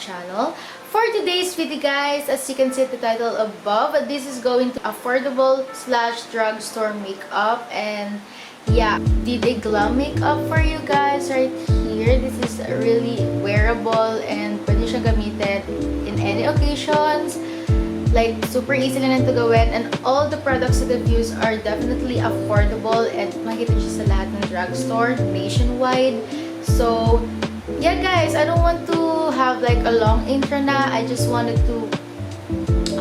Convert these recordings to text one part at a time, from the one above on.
channel. For today's video guys, as you can see the title above, this is going to affordable / drugstore makeup, and yeah, did a glam makeup for you guys right here. This is really wearable and pwede siya gamitin in any occasions. Like, super easy lang to gawin, and all the products that I've used are definitely affordable and makikita siya sa lahat ng drugstore nationwide. So, yeah guys, I don't want to have like a long intro na. I just wanted to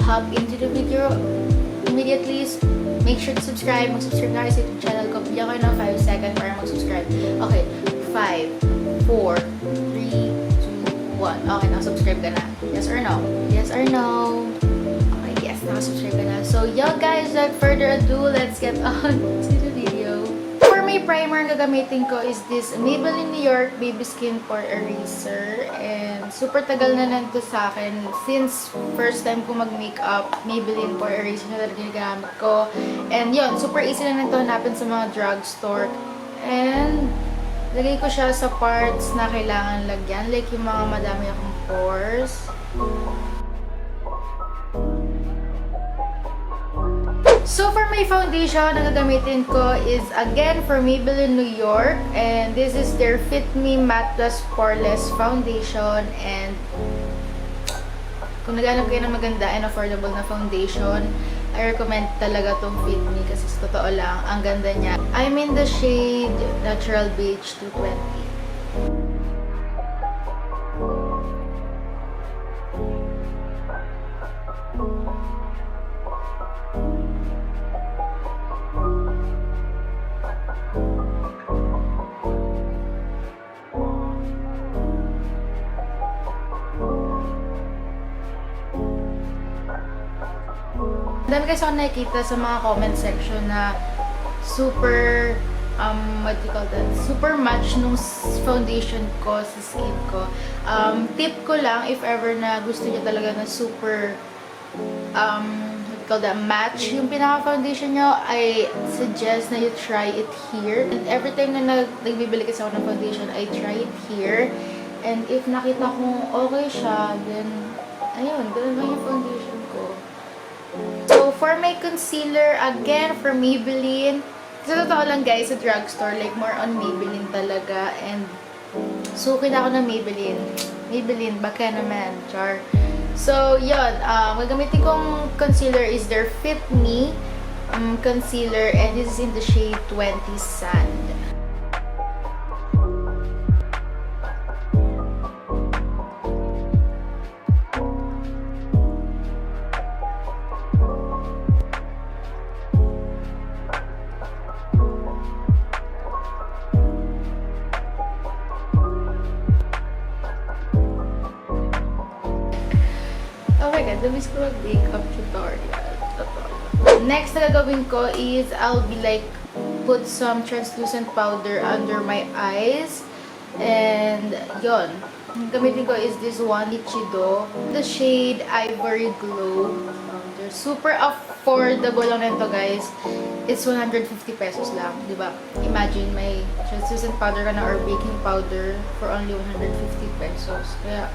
hop into the video immediately. Make sure to subscribe. Mag-subscribe na kayo sa YouTube channel ko. Bigyan kayo ng 5 seconds para mag-subscribe. Okay, 5, 4, 3, 2, 1. Okay, nakasubscribe ka na. Yes or no? Yes or no? Yes, nakasubscribe ka na. So, yeah guys, without further ado, let's get on to the video. For my primer, ang gagamitin ko is this Maybelline New York Baby Skin Pore Eraser. And super tagal na lang to sa akin. Since first time ko mag-makeup, Maybelline Pore Eraser na talaga ginagamit ko. And yun, super easy lang to hanapin sa mga drugstore. And lagay ko siya sa parts na kailangan lagyan. Like yung mga madami akong pores. So, for my foundation, ang gagamitin ko is, again, for Maybelline New York. And this is their Fit Me Matte Plus Poreless Foundation. And kung naghanap kayo ng maganda and affordable na foundation, I recommend talaga tong Fit Me kasi sa totoo lang, ang ganda niya. I'm in the shade Natural Beige 220. Dami kasi ako nakikita sa mga comment section na super, what do you call that? Super match nung foundation ko sa skin ko. Tip ko lang, if ever na gusto niyo talaga na super, what do you call that? Match yung pinaka-foundation nyo, I suggest na you try it here. And every time na nagbibili kasi ako ng foundation, I try it here. And if nakita kong okay siya, then, ayun, ganun lang yung foundation ko. So, for my concealer, again, for Maybelline. Sa totoo lang guys, sa drugstore, like more on Maybelline talaga. And, sukin ako ng Maybelline. Maybelline, baka naman, char. So, yun. Gagamitin kong concealer is their Fit Me concealer. And this is in the shade 20 Sand. Damis ko mag-makeup tutorial. Next na gagawin ko is I'll be like put some translucent powder under my eyes. And yon. Gamitin ko is this one, Ichido. The shade Ivory Glow. They're super affordable lang nito guys. It's 150 pesos lang, di ba? Imagine may translucent powder ka na or baking powder for only 150 pesos. Kaya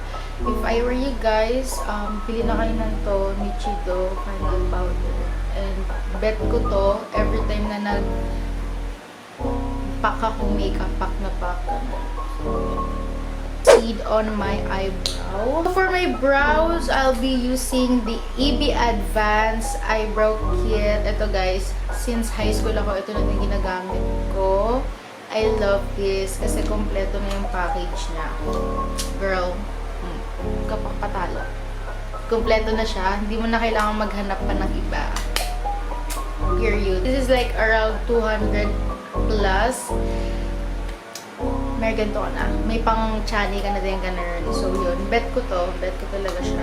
if I were you guys, pili na kayo ng to, Nichido Final Powder. And bet ko to, every time na nag-pack akong makeup, pack na pack. Seed on my eyebrow. For my brows, I'll be using the EB Advanced Eyebrow Kit. Ito guys, since high school ako, ito na yung ginagamit ko. I love this kasi kompleto na yung package niya. Girl, kapag patalo. Kompleto na siya. Hindi mo na kailangan maghanap pa ng iba. Period. This is like around 200 plus. May ganito ka na. May pang chani ka na din ganun. So yun. Bet ko to. Bet ko talaga siya.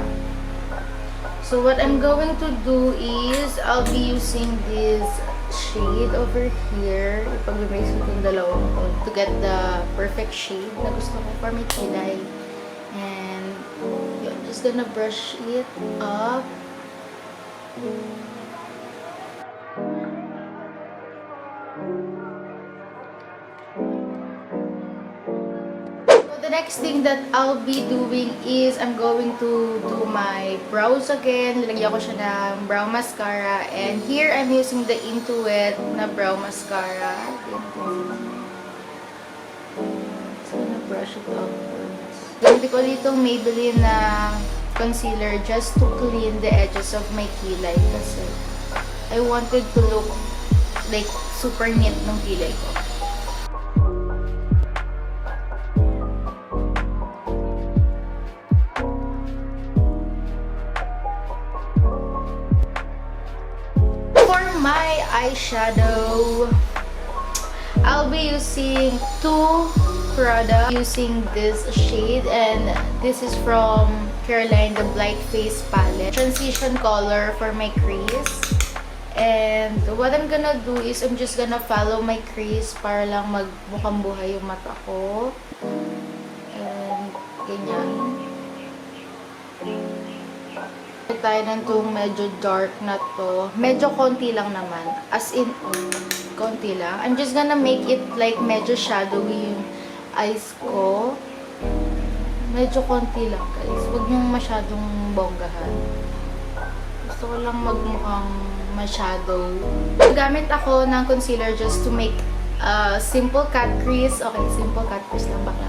So what I'm going to do is I'll be using this shade over here. Ipag-mix ko itong dalawang ko to get the perfect shade na gusto ko for my kilay. And yun, just gonna brush it up. So the next thing that I'll be doing is I'm going to do my brows again. Lalagyan ko siya ng brow mascara. And here, I'm using the Intuit na brow mascara. So, na-brush it off first. Gamit ko dito Maybelline na concealer just to clean the edges of my kilay kasi I wanted to look like super neat ng kilay ko. My eyeshadow, I'll be using two products using this shade, and this is from Careline, the Blight Face Palette. Transition color for my crease. And what I'm gonna do is I'm just gonna follow my crease para lang magmukhang buhay yung mata ko. And ganyan. Tayo ng itong medyo dark na to. Medyo konti lang naman. As in, konti lang. I'm just gonna make it like medyo shadowy yung eyes ko. Medyo konti lang, guys. Huwag niyong masyadong bonggahan. Gusto ko lang magmukhang masyado. Gamit ako ng concealer just to make simple cut crease. Okay, simple cut crease lang bakla.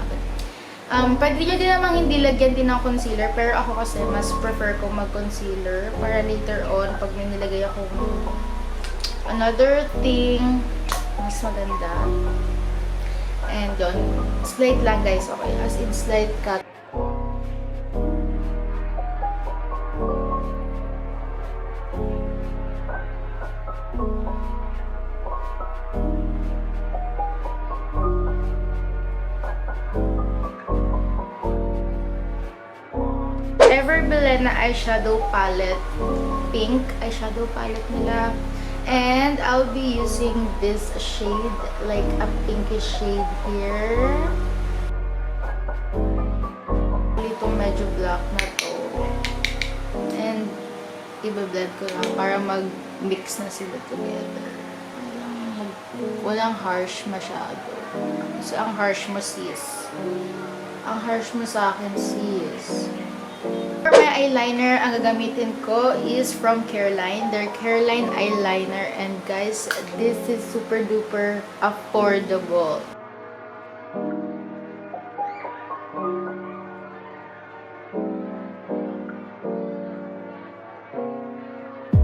Pwede nyo din namang hindi lagyan din ng concealer, pero ako kasi mas prefer ko mag-concealer para later on, pag may nilagay akong another thing, mas maganda. And yun, slight lang guys, okay? As in slight cut. Bilenna eyeshadow palette, pink eyeshadow palette nila, and I'll be using this shade, like a pinkish shade here. Itong medyo black na to, and i-blend ko lang para mag-mix na sila together. Walang harsh masyado, kasi ang harsh mo sis, ang harsh mo sa akin sis. For my eyeliner, ang gagamitin ko is from Careline. Their Careline eyeliner. And guys, this is super duper affordable.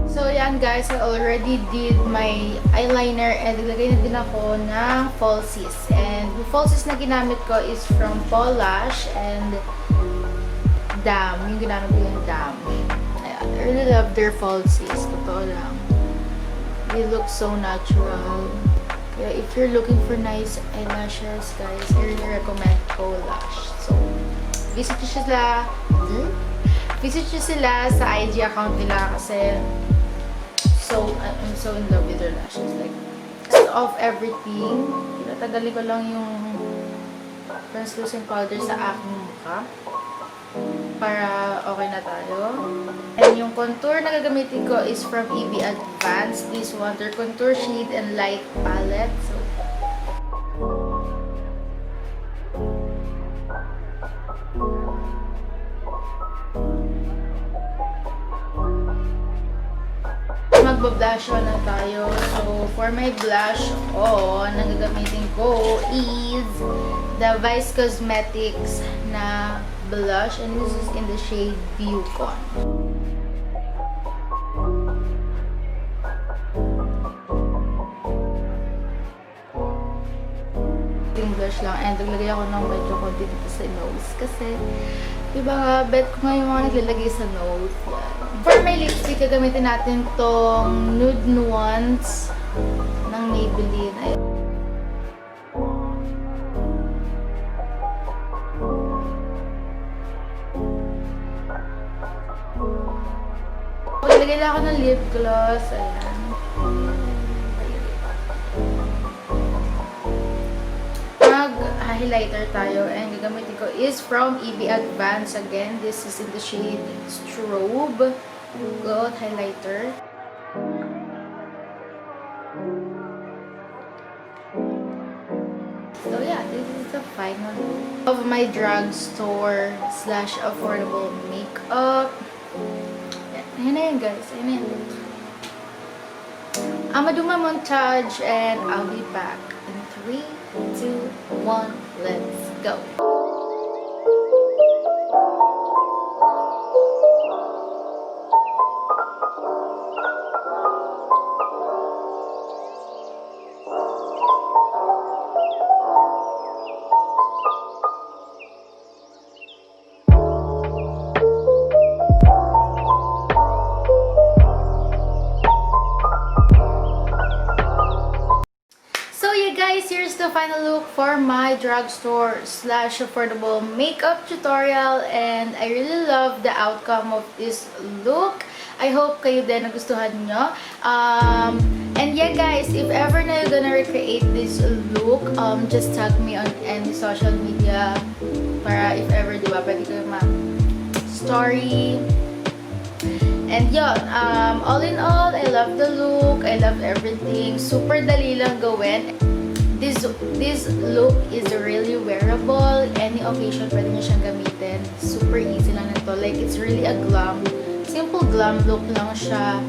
So yan guys, I already did my eyeliner and naglagay na din ako ng falsies. And yung falsies na ginamit ko is from Paul Lash and Dam. Yung ginamit ko yung Dam. I really love their falsies. Totoo lang. They look so natural. Kaya if you're looking for nice eyelashes, guys, I really recommend Paul Lash. So, visit nyo sila sa IG account nila kasi I'm so in love with their lashes. Like, rest of everything, tinatagalin ko lang yung translucent powder sa aking mukha para okay na tayo. And yung contour na gagamitin ko is from EB Advanced. This Water Contour Shade and Light Palette. So, magba-blush on na tayo. So, for my blush on, ang gagamitin ko is the Vice Cosmetics na blush, and this is in the shade Beacon. Yung blush lang, and naglagay ako ng medyo konti dito sa nose kasi diba nga, bet ko nga yung mga naglalagay sa nose. Yan. For my lipstick, gagamitin natin tong Nude Nuance ng Maybelline. Ayan. Maglagay lang ako ng lip gloss. Ayan. Mag-highlighter tayo. And gagamitin ko is from EB Advance. Again, this is in the shade Strobe Gold Highlighter. So yeah, this is the final look. of my drugstore slash affordable makeup. Ayun na yun, guys. Ayun na yun. I'ma do my montage and I'll be back in 3, 2, 1, let's go. Guys, here's the final look for my drugstore slash affordable makeup tutorial, and I really love the outcome of this look. I hope kayo din nagustuhan nyo. And yeah guys, if ever na you're gonna recreate this look, just tag me on any social media para if ever, diba, pwede kayo story. And yun, all in all, I love the look. I love everything. Super dali lang gawin. This look is really wearable. Any occasion, pwede nyo siyang gamitin. Super easy lang nito. Like, it's really a simple glam look lang siya.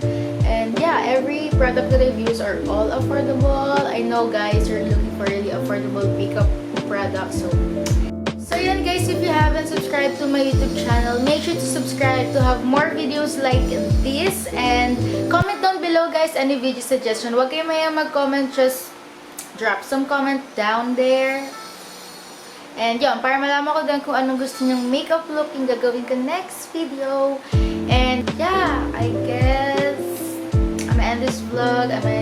And yeah, every product that I've used are all affordable. I know guys, you're looking for really affordable makeup products. So yun guys, if you haven't subscribed to my YouTube channel, make sure to subscribe to have more videos like this. And comment down below guys any video suggestion. Huwag kayo maya mag-comment, just drop some comment down there. And yun, para malaman ko din kung anong gusto nyong makeup look yung gagawin ko next video. And yeah, I guess I'm gonna end this vlog. I'm gonna